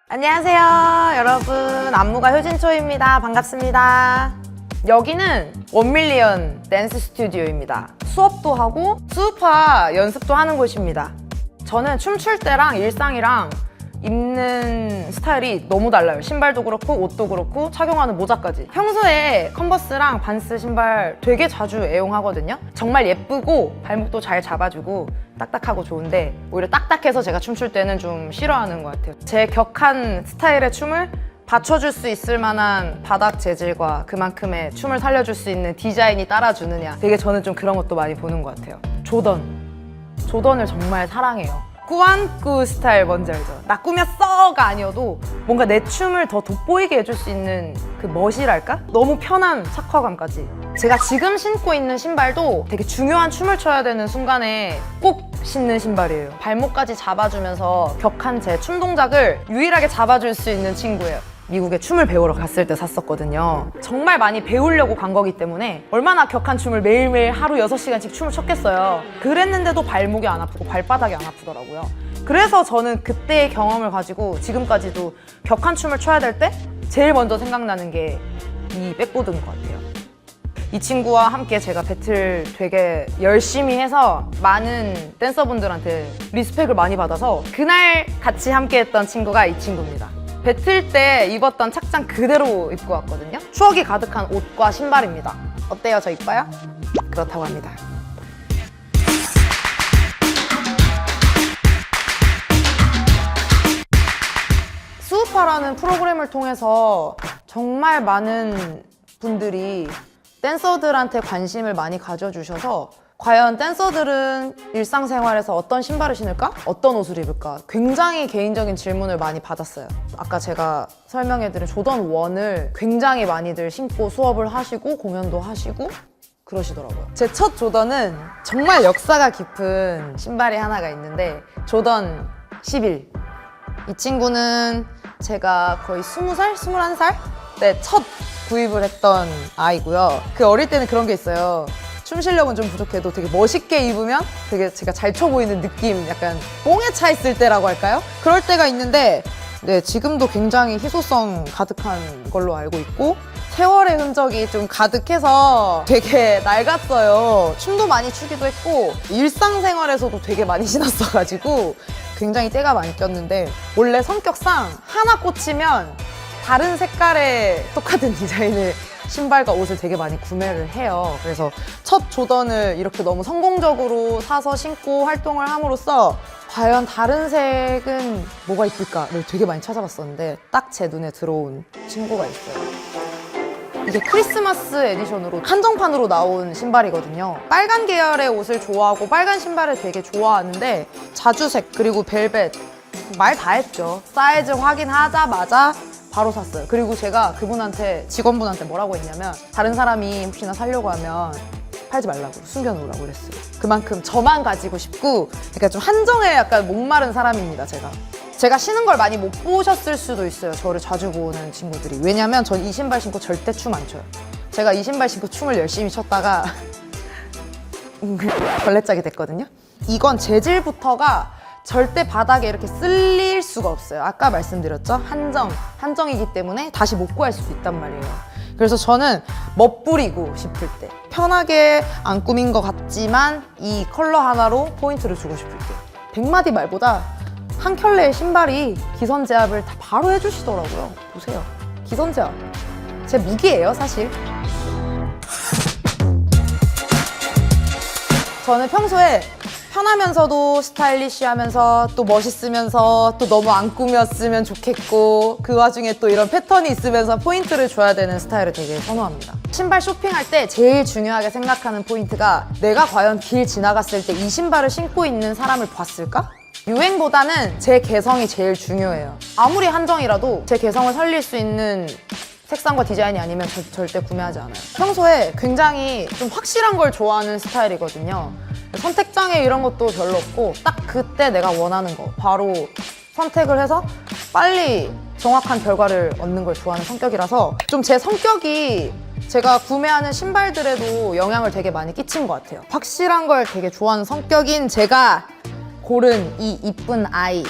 안녕하세요 여러분, 안무가 효진초입니다. 반갑습니다. 여기는 1밀리언 댄스 스튜디오입니다. 수업도 하고 수우파 연습도 하는 곳입니다. 저는 춤출 때랑 일상이랑 입는 스타일이 너무 달라요. 신발도 그렇고 옷도 그렇고 착용하는 모자까지. 평소에 컨버스랑 반스 신발 되게 자주 애용하거든요. 정말 예쁘고 발목도 잘 잡아주고 딱딱하고 좋은데 오히려 딱딱해서 제가 춤출 때는 좀 싫어하는 것 같아요. 제 격한 스타일의 춤을 받쳐줄 수 있을 만한 바닥 재질과 그만큼의 춤을 살려줄 수 있는 디자인이 따라주느냐, 되게 저는 좀 그런 것도 많이 보는 것 같아요. 조던을 정말 사랑해요. 꾸안꾸 스타일 뭔지 알죠? 나 꾸몄어가 아니어도 뭔가 내 춤을 더 돋보이게 해줄 수 있는 그 멋이랄까? 너무 편한 착화감까지. 제가 지금 신고 있는 신발도 되게 중요한 춤을 춰야 되는 순간에 꼭 신는 신발이에요. 발목까지 잡아주면서 격한 제 춤 동작을 유일하게 잡아줄 수 있는 친구예요. 미국에 춤을 배우러 갔을 때 샀었거든요. 정말 많이 배우려고 간 거기 때문에 얼마나 격한 춤을 매일매일 하루 6시간씩 춤을 췄겠어요. 그랬는데도 발목이 안 아프고 발바닥이 안 아프더라고요. 그래서 저는 그때의 경험을 가지고 지금까지도 격한 춤을 춰야 될 때 제일 먼저 생각나는 게 이 백보드인 것 같아요. 이 친구와 함께 제가 배틀 되게 열심히 해서 많은 댄서분들한테 리스펙을 많이 받아서 그날 같이 함께 했던 친구가 이 친구입니다. 배틀 때 입었던 착장 그대로 입고 왔거든요. 추억이 가득한 옷과 신발입니다. 어때요? 저 이뻐요? 그렇다고 합니다. 수우파라는 프로그램을 통해서 정말 많은 분들이 댄서들한테 관심을 많이 가져주셔서 과연 댄서들은 일상생활에서 어떤 신발을 신을까? 어떤 옷을 입을까? 굉장히 개인적인 질문을 많이 받았어요. 아까 제가 설명해드린 조던 1을 굉장히 많이들 신고 수업을 하시고 공연도 하시고 그러시더라고요. 제 첫 조던은 정말 역사가 깊은 신발이 하나가 있는데 조던 11. 이 친구는 제가 거의 20살? 21살? 네, 첫 구입을 했던 아이고요. 그 어릴 때는 그런 게 있어요. 춤 실력은 좀 부족해도 되게 멋있게 입으면 되게 제가 잘 춰 보이는 느낌, 약간 뽕에 차 있을 때라고 할까요? 그럴 때가 있는데 네, 지금도 굉장히 희소성 가득한 걸로 알고 있고 세월의 흔적이 좀 가득해서 되게 낡았어요. 춤도 많이 추기도 했고 일상생활에서도 되게 많이 신었어가지고 굉장히 때가 많이 꼈는데 원래 성격상 하나 꽂히면 다른 색깔의 똑같은 디자인을 신발과 옷을 되게 많이 구매를 해요. 그래서 첫 조던을 이렇게 너무 성공적으로 사서 신고 활동을 함으로써 과연 다른 색은 뭐가 이쁠까를 되게 많이 찾아봤었는데 딱 제 눈에 들어온 친구가 있어요. 이게 크리스마스 에디션으로 한정판으로 나온 신발이거든요. 빨간 계열의 옷을 좋아하고 빨간 신발을 되게 좋아하는데 자주색 그리고 벨벳 말 다 했죠. 사이즈 확인하자마자 바로 샀어요. 그리고 제가 그분한테, 직원분한테 뭐라고 했냐면 다른 사람이 혹시나 사려고 하면 팔지 말라고 숨겨놓으라고 그랬어요. 그만큼 저만 가지고 싶고 그러니까 좀 한정에 약간 목마른 사람입니다. 제가 신은 걸 많이 못 보셨을 수도 있어요. 저를 자주 보는 친구들이. 왜냐면 전 이 신발 신고 절대 춤 안 춰요. 제가 이 신발 신고 춤을 열심히 췄다가 걸레짝이 됐거든요. 이건 재질부터가 절대 바닥에 이렇게 쓸릴 수가 없어요. 아까 말씀드렸죠? 한정이기 때문에 다시 못 구할 수도 있단 말이에요. 그래서 저는 멋부리고 싶을 때 편하게 안 꾸민 것 같지만 이 컬러 하나로 포인트를 주고 싶을 때 100마디 말보다 한 켤레의 신발이 기선 제압을 다 바로 해주시더라고요. 보세요. 기선 제압. 제 무기예요, 사실. 저는 평소에 편하면서도 스타일리시하면서 또 멋있으면서 또 너무 안 꾸몄으면 좋겠고 그 와중에 또 이런 패턴이 있으면서 포인트를 줘야 되는 스타일을 되게 선호합니다. 신발 쇼핑할 때 제일 중요하게 생각하는 포인트가 내가 과연 길 지나갔을 때 이 신발을 신고 있는 사람을 봤을까? 유행보다는 제 개성이 제일 중요해요. 아무리 한정이라도 제 개성을 살릴 수 있는 색상과 디자인이 아니면 절대 구매하지 않아요. 평소에 굉장히 좀 확실한 걸 좋아하는 스타일이거든요. 선택장애 이런 것도 별로 없고 딱 그때 내가 원하는 거 바로 선택을 해서 빨리 정확한 결과를 얻는 걸 좋아하는 성격이라서 좀 제 성격이 제가 구매하는 신발들에도 영향을 되게 많이 끼친 것 같아요. 확실한 걸 되게 좋아하는 성격인 제가 고른 이 이쁜 아이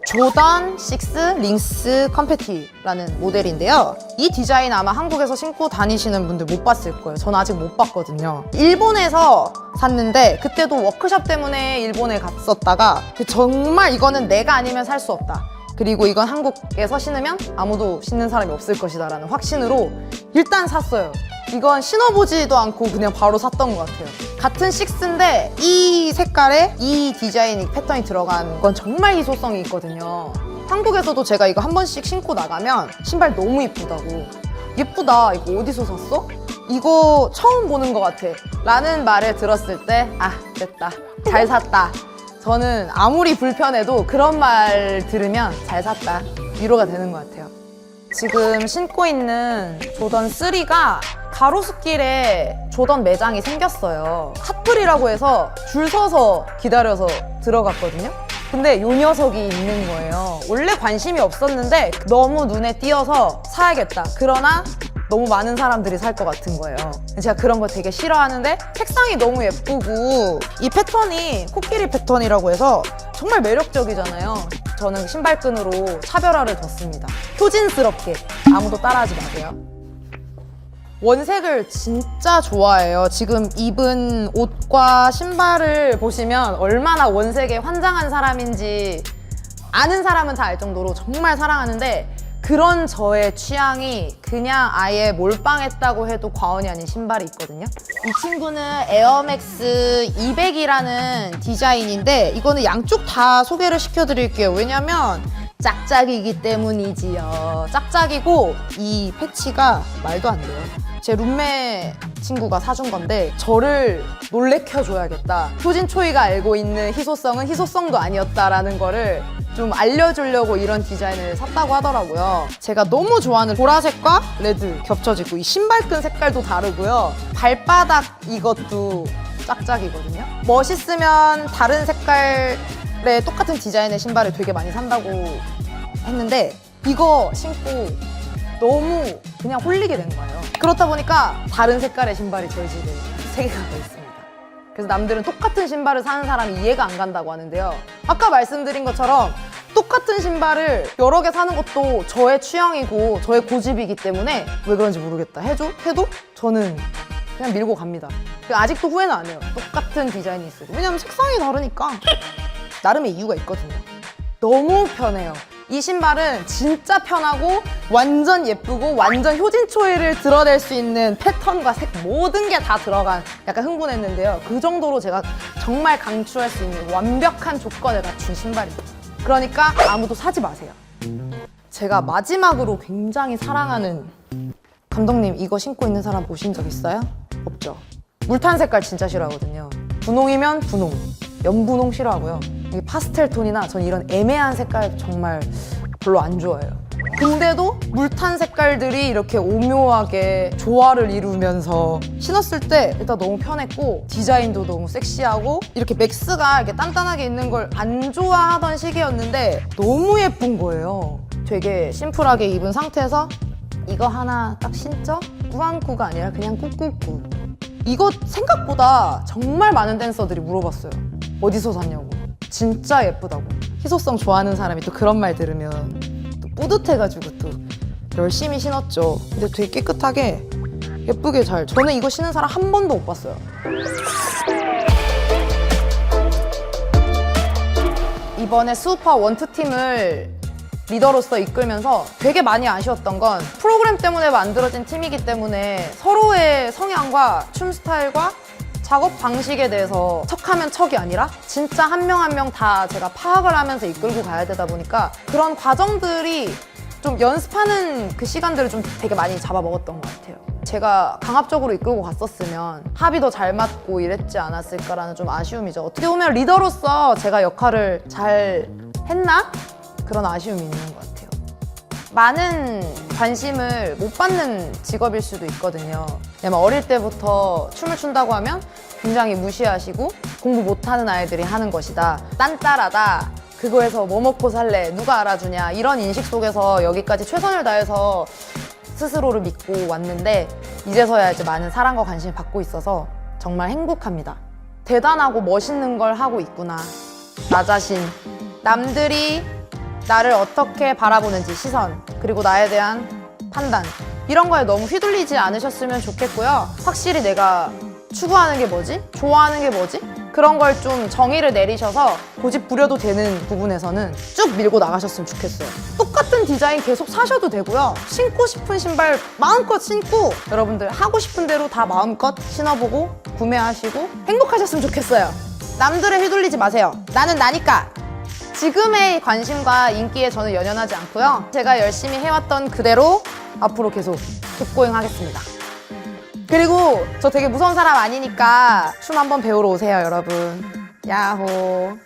조던 6 링스 컴패티라는 모델인데요. 이 디자인 아마 한국에서 신고 다니시는 분들 못 봤을 거예요. 전 아직 못 봤거든요. 일본에서 샀는데 그때도 워크숍 때문에 일본에 갔었다가 정말 이거는 내가 아니면 살 수 없다. 그리고 이건 한국에서 신으면 아무도 신는 사람이 없을 것이다 라는 확신으로 일단 샀어요. 이건 신어보지도 않고 그냥 바로 샀던 것 같아요. 같은 6인데 이 색깔에 이 디자인 패턴이 들어간 건 정말 희소성이 있거든요. 한국에서도 제가 이거 한 번씩 신고 나가면 신발 너무 이쁘다고, 예쁘다, 이거 어디서 샀어? 이거 처음 보는 것 같아 라는 말을 들었을 때 아, 됐다, 잘 샀다. 저는 아무리 불편해도 그런 말 들으면 잘 샀다, 위로가 되는 것 같아요. 지금 신고 있는 조던 3가 가로수길에 조던 매장이 생겼어요. 핫플이라고 해서 줄 서서 기다려서 들어갔거든요. 근데 이 녀석이 있는 거예요. 원래 관심이 없었는데 너무 눈에 띄어서 사야겠다. 그러나 너무 많은 사람들이 살 것 같은 거예요. 제가 그런 거 되게 싫어하는데 색상이 너무 예쁘고 이 패턴이 코끼리 패턴이라고 해서 정말 매력적이잖아요. 저는 신발끈으로 차별화를 뒀습니다. 효진스럽게. 아무도 따라하지 마세요. 원색을 진짜 좋아해요. 지금 입은 옷과 신발을 보시면 얼마나 원색에 환장한 사람인지 아는 사람은 다 알 정도로 정말 사랑하는데, 그런 저의 취향이 그냥 아예 몰빵했다고 해도 과언이 아닌 신발이 있거든요. 이 친구는 에어맥스 200이라는 디자인인데 이거는 양쪽 다 소개를 시켜드릴게요. 왜냐면 짝짝이기 때문이지요. 짝짝이고 이 패치가 말도 안 돼요. 제 룸메 친구가 사준 건데 저를 놀래켜줘야겠다. 효진 초이가 알고 있는 희소성은 희소성도 아니었다라는 거를 좀 알려주려고 이런 디자인을 샀다고 하더라고요. 제가 너무 좋아하는 보라색과 레드 겹쳐지고 이 신발끈 색깔도 다르고요. 발바닥 이것도 짝짝이거든요. 멋있으면 다른 색깔의 똑같은 디자인의 신발을 되게 많이 산다고 했는데 이거 신고 너무 그냥 홀리게 된 거예요. 그렇다 보니까 다른 색깔의 신발이 저희 집에 3개가 더 있습니다. 그래서 남들은 똑같은 신발을 사는 사람이 이해가 안 간다고 하는데요. 아까 말씀드린 것처럼 똑같은 신발을 여러 개 사는 것도 저의 취향이고 저의 고집이기 때문에 왜 그런지 모르겠다. 해도 저는 그냥 밀고 갑니다. 아직도 후회는 안 해요. 똑같은 디자인이 있어도. 왜냐면 색상이 다르니까. 나름의 이유가 있거든요. 너무 편해요. 이 신발은 진짜 편하고 완전 예쁘고 완전 효진 초이를 드러낼 수 있는 패턴과 색 모든 게 다 들어간, 약간 흥분했는데요. 그 정도로 제가 정말 강추할 수 있는 완벽한 조건을 갖춘 신발입니다. 그러니까 아무도 사지 마세요. 제가 마지막으로 굉장히 사랑하는, 감독님 이거 신고 있는 사람 보신 적 있어요? 없죠? 물탄 색깔 진짜 싫어하거든요. 분홍이면 분홍, 연분홍 싫어하고요. 이 파스텔 톤이나 전 이런 애매한 색깔 정말 별로 안 좋아해요. 근데도 물탄 색깔들이 이렇게 오묘하게 조화를 이루면서 신었을 때 일단 너무 편했고 디자인도 너무 섹시하고 이렇게 맥스가 이렇게 단단하게 있는 걸 안 좋아하던 시기였는데 너무 예쁜 거예요. 되게 심플하게 입은 상태에서 이거 하나 딱 신죠? 꾸안꾸가 아니라 그냥 꾸꾸꾸. 이거 생각보다 정말 많은 댄서들이 물어봤어요. 어디서 샀냐고. 진짜 예쁘다고. 희소성 좋아하는 사람이 또 그런 말 들으면 또 뿌듯해가지고 또 열심히 신었죠. 근데 되게 깨끗하게 예쁘게 잘. 저는 이거 신는 사람 한 번도 못 봤어요. 이번에 수우파 원투팀을 리더로서 이끌면서 되게 많이 아쉬웠던 건 프로그램 때문에 만들어진 팀이기 때문에 서로의 성향과 춤 스타일과 작업 방식에 대해서 척하면 척이 아니라 진짜 한 명 한 명 다 제가 파악을 하면서 이끌고 가야 되다 보니까 그런 과정들이 좀 연습하는 그 시간들을 좀 되게 많이 잡아먹었던 것 같아요. 제가 강압적으로 이끌고 갔었으면 합이 더 잘 맞고 이랬지 않았을까라는 좀 아쉬움이죠. 어떻게 보면 리더로서 제가 역할을 잘 했나? 그런 아쉬움이 있는 것 같아요. 많은 관심을 못 받는 직업일 수도 있거든요. 왜냐면 어릴 때부터 춤을 춘다고 하면 굉장히 무시하시고 공부 못하는 아이들이 하는 것이다. 딴따라다. 그거에서 뭐 먹고 살래? 누가 알아주냐? 이런 인식 속에서 여기까지 최선을 다해서 스스로를 믿고 왔는데 이제서야 이제 많은 사랑과 관심을 받고 있어서 정말 행복합니다. 대단하고 멋있는 걸 하고 있구나. 나 자신. 남들이 나를 어떻게 바라보는지 시선, 그리고 나에 대한 판단. 이런 거에 너무 휘둘리지 않으셨으면 좋겠고요. 확실히 내가 추구하는 게 뭐지? 좋아하는 게 뭐지? 그런 걸 좀 정의를 내리셔서 고집 부려도 되는 부분에서는 쭉 밀고 나가셨으면 좋겠어요. 똑같은 디자인 계속 사셔도 되고요. 신고 싶은 신발 마음껏 신고 여러분들 하고 싶은 대로 다 마음껏 신어보고 구매하시고 행복하셨으면 좋겠어요. 남들에 휘둘리지 마세요. 나는 나니까. 지금의 관심과 인기에 저는 연연하지 않고요. 제가 열심히 해왔던 그대로 앞으로 계속 킵고잉 하겠습니다. 그리고 저 되게 무서운 사람 아니니까 춤 한번 배우러 오세요, 여러분. 야호.